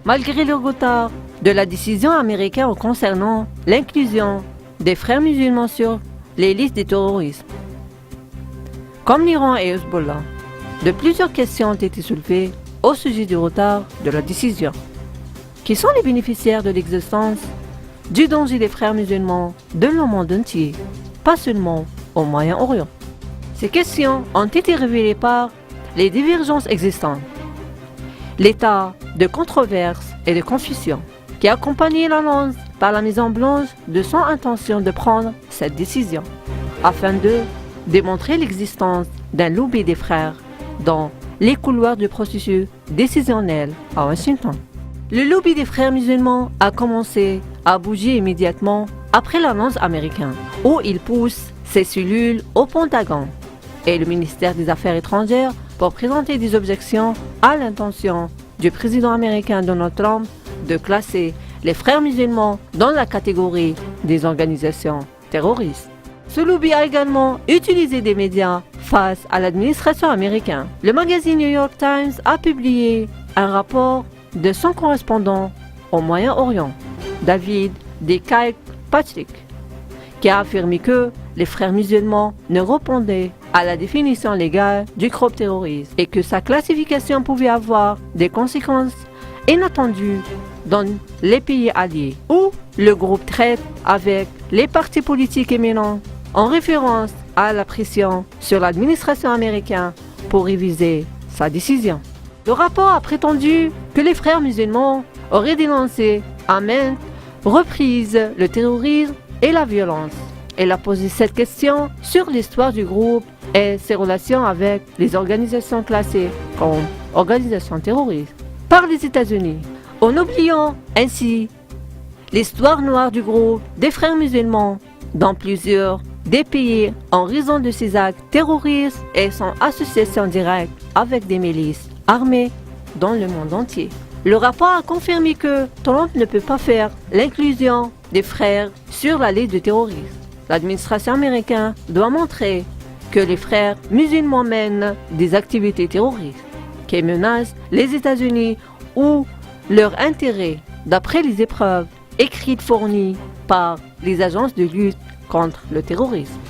Malgré le retard de la décision américaine concernant l'inclusion des frères musulmans sur les listes des terroristes, comme l'Iran et Hezbollah, de plusieurs questions ont été soulevées au sujet du retard de la décision. Qui sont les bénéficiaires de l'existence du danger des frères musulmans dans le monde entier, pas seulement au Moyen-Orient? Ces questions ont été révélées par les divergences existantes, l'état de controverse et de confusion qui a accompagné l'annonce par la Maison-Blanche de son intention de prendre cette décision, afin de démontrer l'existence d'un lobby des frères dans les couloirs du processus décisionnel à Washington. Le lobby des frères musulmans a commencé à bouger immédiatement après l'annonce américaine, où il pousse ses cellules au Pentagone et le ministère des Affaires étrangères pour présenter des objections à l'intention du président américain Donald Trump de classer les frères musulmans dans la catégorie des organisations terroristes. Ce lobby a également utilisé des médias face à l'administration américaine. Le magazine New York Times a publié un rapport de son correspondant au Moyen-Orient, David D. Kirkpatrick, qui a affirmé que les frères musulmans ne répondaient à la définition légale du groupe terroriste et que sa classification pouvait avoir des conséquences inattendues dans les pays alliés, où le groupe traite avec les partis politiques éminents en référence à la pression sur l'administration américaine pour réviser sa décision. Le rapport a prétendu que les frères musulmans auraient dénoncé à maintes reprises le terrorisme et la violence. Elle a posé cette question sur l'histoire du groupe et ses relations avec les organisations classées comme organisations terroristes par les États-Unis, en oubliant ainsi l'histoire noire du groupe des frères musulmans dans plusieurs des pays en raison de ses actes terroristes et son association directe avec des milices armées dans le monde entier. Le rapport a confirmé que Trump ne peut pas faire l'inclusion des frères sur la liste de terroristes. L'administration américaine doit montrer que les frères musulmans mènent des activités terroristes qui menacent les États-Unis ou leurs intérêts, d'après les épreuves écrites fournies par les agences de lutte contre le terrorisme.